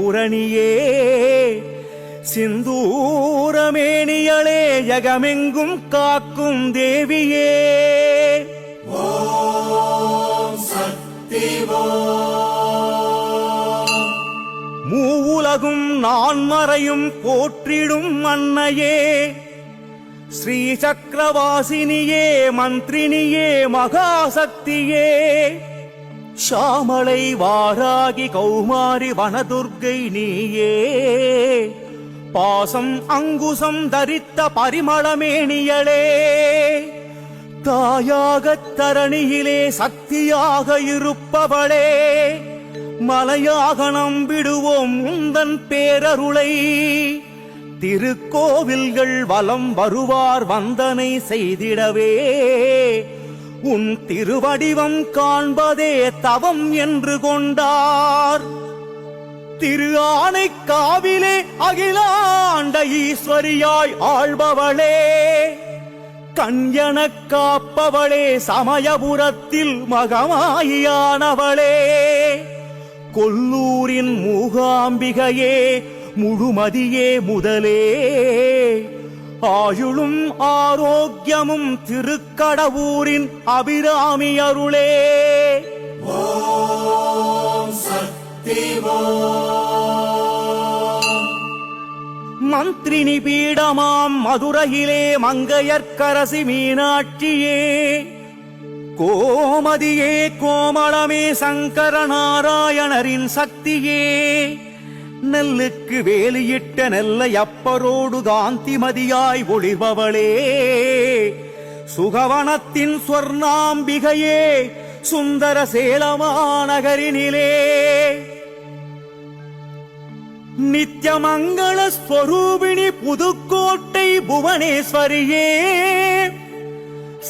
பூரணியே சிந்தூரமேனியளே ஜகமெங்கும் காக்கும் தேவியே மூவுலகும் நான்மறையும் போற்றிடும் அன்னையே ஸ்ரீ சக்கரவாசினியே மந்திரினியே மகாசக்தியே ஷாமளை வாராகி கௌமாரி வனதுர்கை நீயே பாசம் அங்குசம் தரித்த பரிமளமேனியளே தாயாகத் தரணியிலே சக்தியாக இருப்பவளே மலையாக நம்பிடுவோம் உந்தன் பேரருளை திருக்கோவில்கள் வலம் வருவார் வந்தனை செய்திடவே உன் திருவடிவம் காண்பதே தவம் என்று கொண்டார் திரு ஆனைக்காவிலே அகிலாண்ட ஈஸ்வரியாய் ஆள்பவளே கண்யனக் காப்பவளே சமயபுரத்தில் மகமாயியானவளே கொல்லூரின் மூகாம்பிகையே முழுமதியே முதலே ஆயுளும் ஆரோக்கியமும் திருக்கடவூரின் அபிராமி அருளே மந்திரினி பீடமாம் மதுரையிலே மங்கையர்க்கரசி மீனாட்சியே கோமதியே கோமளமே சங்கர நாராயணரின் சக்தியே நெல்லுக்கு வேலியிட்ட நெல்லை அப்பரோடு காந்திமதியாய் ஒளிர்பவளே சுகவனத்தின் ஸ்வர்ணாம்பிகையே சுந்தர சேலமாநகரினிலே நித்யமங்கள ஸ்வரூபிணி புதுக்கோட்டை புவனேஸ்வரியே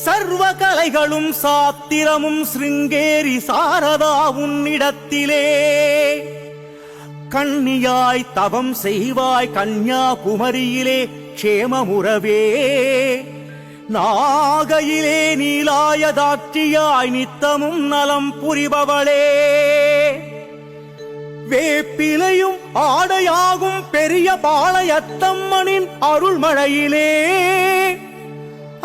சர்வ கலைகளும் சாத்திரமும் சிருங்கேரி சாரதா உன்னிடத்திலே கண்ணியாய் தவம் செய்வாய் கன்யாகுமரியிலே க்ஷேமமுறவே நாகையிலே நீலாயதாட்சியாய் நித்தமும் நலம் புரிபவளே வேப்பிலையும் ஆடையாகும் பெரிய பாளையத்தம்மனின் அருள்மழையிலே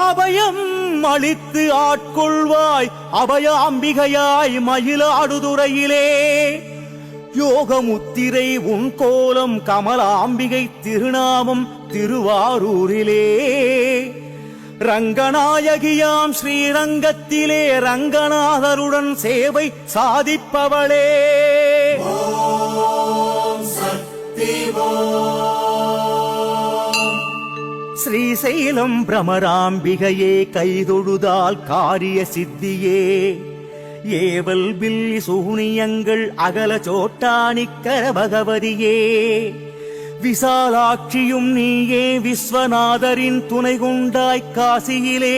அபயம் அளித்து ஆட்கொள்வாய் அபயாம்பிகையாய் மயிலாடுதுறையிலே யோகமுத்திரை உன் கோலம் கமலாம்பிகை திருநாமம் திருவாரூரிலே ரங்கநாயகியாம் ஸ்ரீரங்கத்திலே ரங்கநாதருடன் சேவை சாதிப்பவளே ஸ்ரீசைலம் பிரமராம்பிகையே கைதொழுதால் காரிய சித்தியே ஏவல் பில்லி சூனியங்கள் அகல சோட்டானிக்கர பகவதியே விசாலாட்சியும் நீயே விஸ்வநாதரின் துணை கொண்டாய் காசியிலே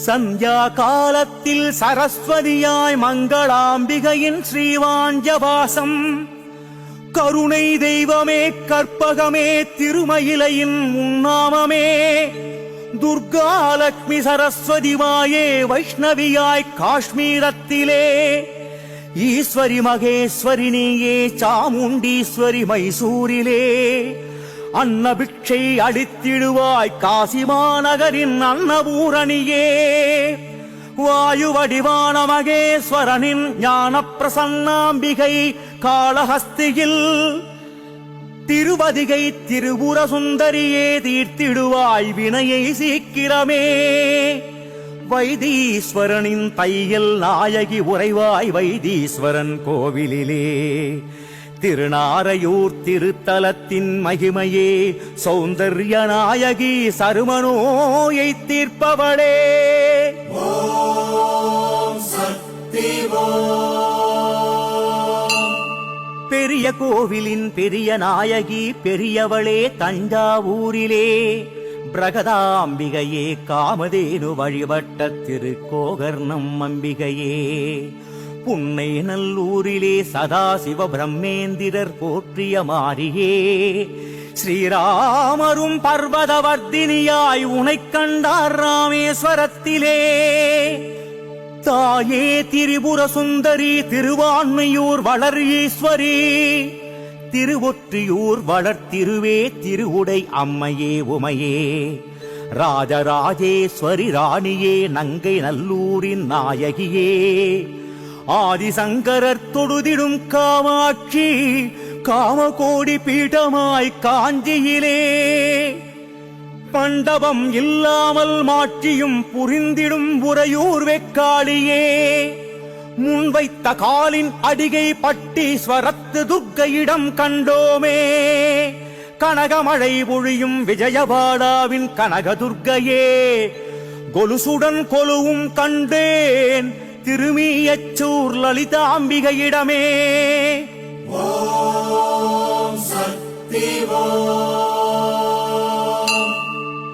சந்தியா காலத்தில் சரஸ்வதியாய் மங்களாம்பிகையின் ஸ்ரீவாஞ்சவாசம் கருணை தெய்வமே கற்பகமே திருமயிலையின் உன்னாமமே துர்காலக்ஷ்மி சரஸ்வதி மாயே வைஷ்ணவியாய் காஷ்மீரத்திலே ஈஸ்வரி மகேஸ்வரி நீயே சாமுண்டீஸ்வரி மைசூரிலே அன்னபிக்ஷை அளித்திடுவாய் காசிமாநகரின் அன்னபூரணியே வாயுவடிவான மகேஸ்வரனின் ஞான பிரசன்னாம்பிகை காளஹஸ்தியில் திருவதிகை திரிபுர சுந்தரியே தீர்த்திடுவாய் வினையை சீக்கிரமே வைத்தீஸ்வரனின் தையல் நாயகி உறைவாய் வைத்தீஸ்வரன் கோவிலிலே திருநாரையூர் திருத்தலத்தின் மகிமையே சௌந்தர்ய நாயகி சருமநோயை தீர்ப்பவளே பெரிய கோவிலின் பெரிய நாயகி பெரியவளே தஞ்சாவூரிலே பிரகதாம்பிகையே காமதேனு வழிபட்ட திருக்கோகர்ணம் அம்பிகையே புன்னை நல்லூரிலே சதாசிவ பிரம்மேந்திரர் போற்றிய மாரியே ஸ்ரீராமரும் பர்வதவர்த்தினியாய் உனைக் கண்டார் ராமேஸ்வரத்திலே தாயே திரிபுர சுந்தரி திருவான்மையூர் வளர் ஈஸ்வரி திருவொற்றியூர் வளர்த்திருவே திருவுடை அம்மையே உமையே ராஜராஜேஸ்வரி ராணியே நங்கை நல்லூரின் நாயகியே ஆதிசங்கரர் தொழுதிடும் காமாட்சி காமகோடி பீடமாய் காஞ்சியிலே மண்டபம் இல்லாமல் மாற்றியும் புரிந்திடும் உறையூர் வெக்காளியே முன்வைத்த காலின் அடிகை பட்டீஸ்வரத்து துர்க்கையிடம் கண்டோமே கனகமழை பொழியும் விஜயபாடாவின் கனகதுர்க்கையே கொலுசுடன் கொலுவும் கண்டேன் திருமீயச்சூர் லலிதாம்பிகையிடமே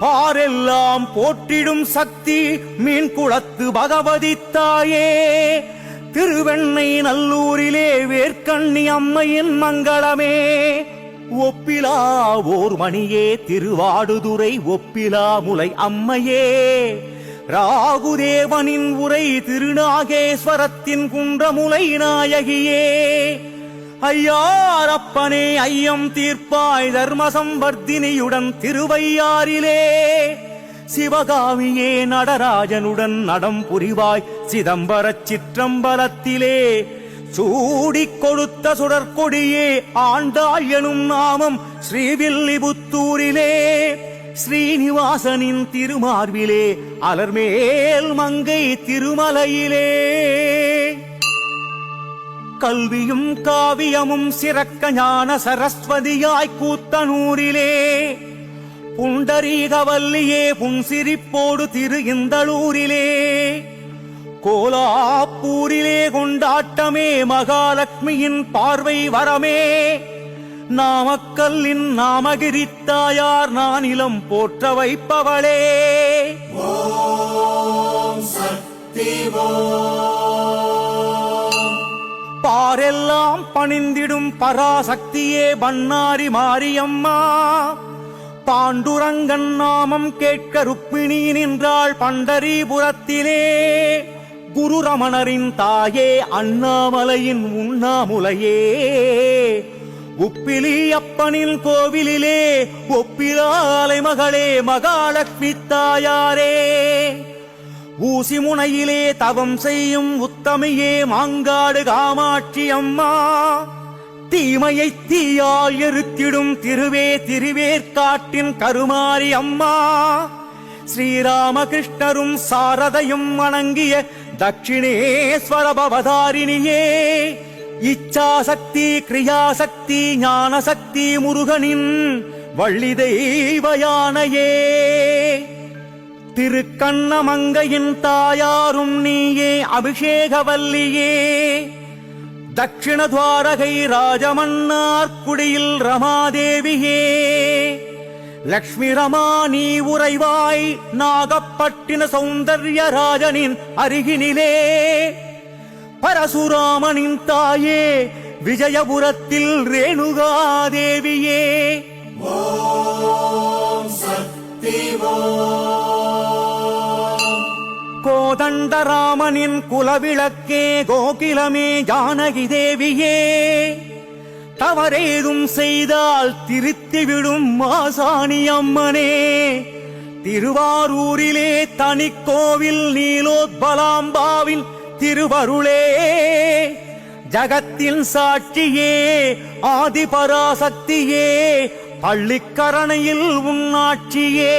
பாரெல்லாம் போற்றிடும் சக்தி மீன் குளத்து பகவதி தாயே திருவெண்ணை நல்லூரிலே வேர்க்கண்ணி அம்மையின் மங்களமே ஒப்பிலா ஓர் மணியே திருவாடுதுறை ஒப்பிலா முலை அம்மையே ராகுதேவனின் உரை திருநாகேஸ்வரத்தின் குன்றமுலை நாயகியே ஐயாரப்பனே ஐயம் தீர்ப்பாய் தர்மசம்பர்த்தினியுடன் திருவையாறிலே சிவகாமியே நடராஜனுடன் நடம் புரிவாய் சிதம்பரச் சிற்றம்பலத்திலே சூடிக் கொடுத்த சுடற்கொடியே ஆண்டாள் எனும் நாமம் ஸ்ரீவில்லிபுத்தூரிலே ஸ்ரீனிவாசனின் திருமார்பிலே அலர்மேல் மங்கை திருமலையிலே கல்வியும் காவியமும் சிறக்க ஞான சரஸ்வதியாய் கூத்தனூரிலே புண்டரீகவல்லியே புன்சிரிப்போடு திரு இந்தளூரிலே கோலாப்பூரிலே கொண்டாட்டமே மகாலட்சுமியின் பார்வை வரமே நாமக்கல்லின் நாமகிரித்தாயார் நானிலம் போற்ற வைப்பவளே பாரெல்லாம் பணிந்திடும் பராசக்தியே பண்ணாரி மாரியம்மா பாண்டுரங்கன் நாமம் கேட்க ருக்மிணி நின்றாள் பண்டரிபுரத்திலே குரு ரமணரின் தாயே அண்ணாமலையின் உண்ணாமுலையே உப்பிலி அப்பனின் கோவிலிலே ஒப்பிலாலை மகளே மகாலட்சுமி தாயாரே ஊசி முனையிலே தவம் செய்யும் உத்தமையே மாங்காடு காமாட்சி அம்மா தீமையை தீயால் எருத்திடும் திருவேற்காட்டின் கருமாரி அம்மா ஸ்ரீராமகிருஷ்ணரும் சாரதையும் வணங்கிய தட்சிணேஸ்வர பவதாரிணியே இச்சாசக்தி கிரியாசக்தி ஞானசக்தி முருகனின் வள்ளி தெய்வயானையே திருக்கண்ணமங்கையின் தாயாரும் நீயே அபிஷேகவல்லியே தட்சிண துவாரகை ராஜமன்னார்குடியில் ரமாதேவியே லக்ஷ்மி ரமா நீ உறைவாய் நாகப்பட்டின சௌந்தர்யராஜனின் அருகினிலே பரசுராமனின் தாயே விஜயபுரத்தில் ரேணுகாதேவியே கோதண்டராமனின் குலவிளக்கே கோகிலமே ஜானகி தேவியே தவறேதும் செய்தால் திருத்திவிடும் மாசாணி அம்மனே திருவாரூரிலே தனிக்கோவில் நீலோத்பலாம்பாவின் திருவருளே ஜகத்தின் சாட்சியே ஆதிபராசக்தியே பள்ளிக்கரணையில் உன்னாட்சியே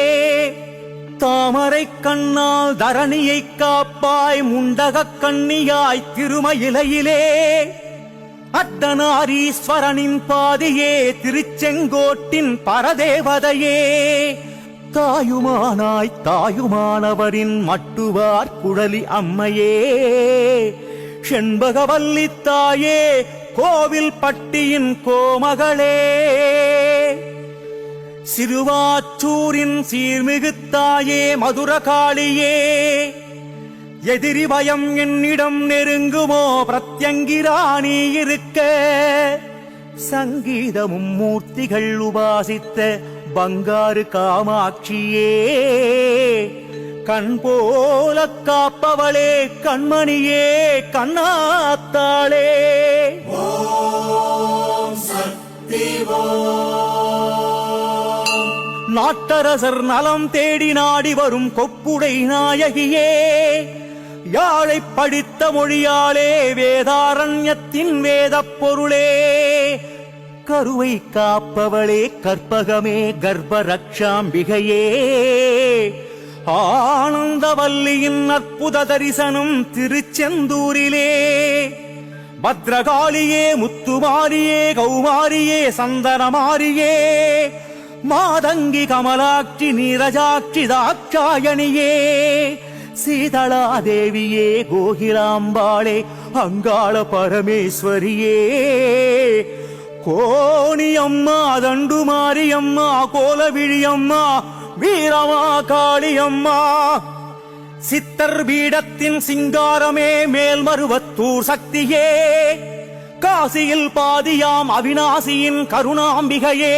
தாமரை கண்ணால் தரணியை காப்பாய் முண்டகக் கண்ணியாய் திருமயிலையிலே அர்த்தநாரீஸ்வரனின் பாதியே திருச்செங்கோட்டின் பரதேவதையே தாயுமானாய் தாயுமானவரின் மட்டுவார் குழலி அம்மையே செண்பகவல்லி தாயே கோவில் பட்டியின் கோமகளே சிறுவாச்சூரின் சீர்மிகுத்தாயே மதுரகாளியே எதிரி பயம் என்னிடம் நெருங்குமோ பிரத்யங்கிராணி இருக்க சங்கீதமும் மூர்த்திகள் உபாசித்த பங்காரு காமாட்சியே கண் போல காப்பவளே கண்மணியே கண்ணாத்தாளே சக்தி நாட்டரசர் நலம் தேடி நாடி வரும் கொப்புடை நாயகியே, யாழை படித்த மொழியாலே வேதாரண்யத்தின் வேதப் பொருளே, கருவை காப்பவளே கற்பகமே கர்ப்பரக்ஷாம்பிகையே, ஆனந்தவல்லியின் அற்புத தரிசனம் திருச்செந்தூரிலே, பத்ரகாளியே முத்துமாரியே கௌமாரியே சந்தனமாரியே, மாதங்கி கமலாட்சி நீரஜாட்சி தாட்சாயணியே, சீதளாதேவியே கோகிலாம்பாளே அங்காள பரமேஸ்வரியே, கோணியம்மா தண்டுமாரியம்மா கோலவிழியம்மா வீரமா காளியம்மா, சித்தர் பீடத்தின் சிங்காரமே மேல்மருவத்தூர் சக்தியே, காசியில் பாதியாம் அவிநாசியின் கருணாம்பிகையே,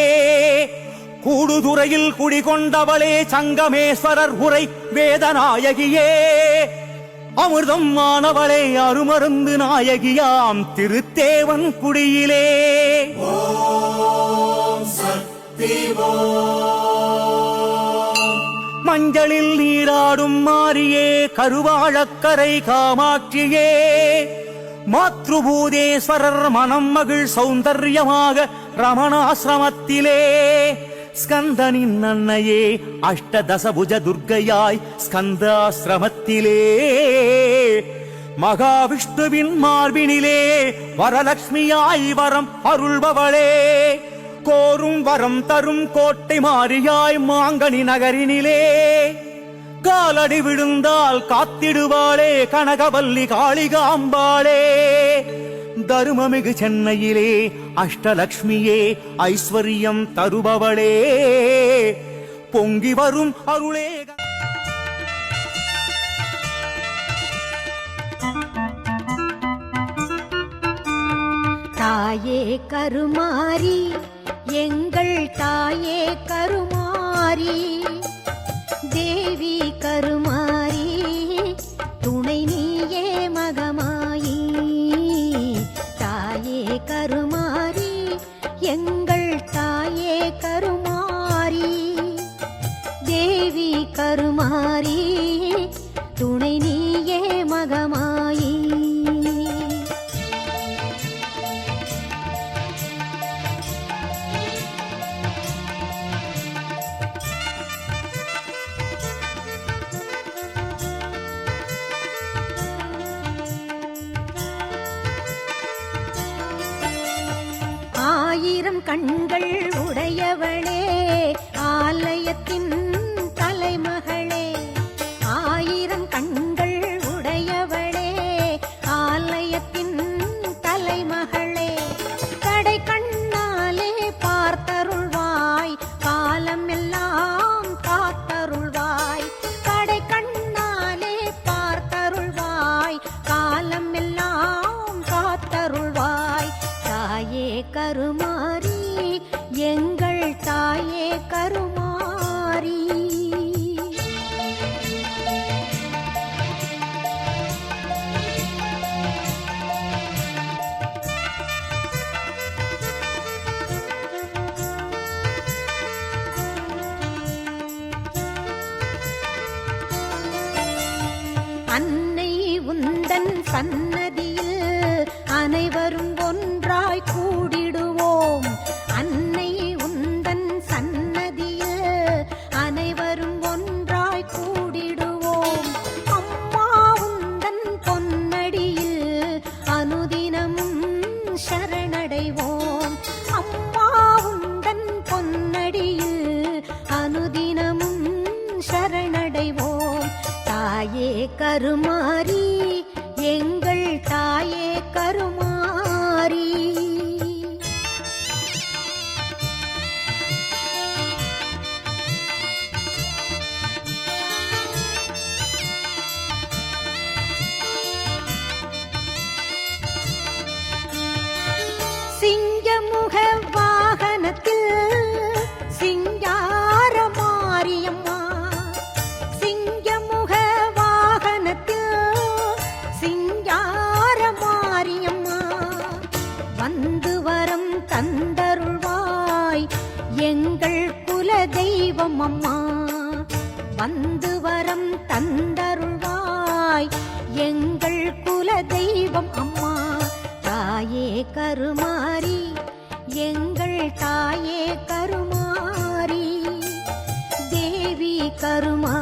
கூடுதுறையில் குடிகொண்டவளே சங்கமேஸ்வரர் உரை வேதநாயகியே, அமிர்தம் மாணவளே அருமருந்து நாயகியாம் திருத்தேவன் குடியிலே. மஞ்சளில் நீராடும் மாரியே கருவாழக்கரை காமாட்சியே, மாத்ருபூதேஸ்வரர் மனம் மகிழ் சௌந்தர்யமாக ரமணாசிரமத்திலே, ஸ்கந்தனின் அன்னையே அஷ்டதசபுஜ துர்க்கையாய் ஸ்கந்தாசிரமத்திலே, மகாவிஷ்ணுவின் மார்பினிலே வரலட்சுமியாய் வரம் அருள்பவளே, கோரும் வரம் தரும் கோட்டை மாரியாய் மாங்கனி நகரினிலே, காலடி விழுந்தால் காத்திடுவாளே கனகவல்லி காளிகாம்பாளே, தருமமிகு சென்னையிலே அஷ்டலக்ஷ்மியே ஐஸ்வர்யம் தருபவளே, பொங்கி வரும் அருளே. தாயே கருமாரி எங்கள் தாயே கருமாரி, தேவி கருமாரி துணை நீயே மகமாயி, தாயே கருமாரி எங்கள் தாயே கருமாரி, தேவி கருமாரி துணை நீயே மகமாயி. ஆயிரம் கண்கள் உடையவளே ஆலயத்தின் தலைமகளே, ஆயிரம் கண்கள் உடையவளே ஆலயத்தின் தலைமகளே, கடை கண்ணாலே பார்த்தருள்வாய் காலம் எல்லாம் காத்தருள்வாய், கடை கண்ணாலே பார்த்தருள்வாய் காலம் எல்லாம் காத்தருள்வாய், தாயே கருமாரி எங்கள் தாயே கருமாரி. அன்னை உந்தன் சன்னதியில் அனைவரும் ஒன்றாய் கூடிடுவோம், அன்னை உந்தன் சன்னதியில் அனைவரும் ஒன்றாய் கூடிடுவோம், அம்மா உந்தன் பொன்னடியில் அனுதினமும் சரணடைவோம், அம்மா உந்தன் பொன்னடியில் அனுதினமும் சரணடைவோம், தாயே கருமாரி எங்கள் தாயே கருமாரி. சிங்கமுக வாகனத்தில் சிங்கார மாரியம்மா, சிங்கமுக வாகனத்தில் சிங்கார மாரியம்மா, வந்து வரம் தந்தருள்வாய் எங்கள் குல தெய்வ தெய்வம் அம்மா வந்து வரம் தந்தருள்வாய் எங்கள் குல தெய்வம் அம்மா தாயே கருமாரி எங்கள் தாயே கருமாரி தேவி கருமாரி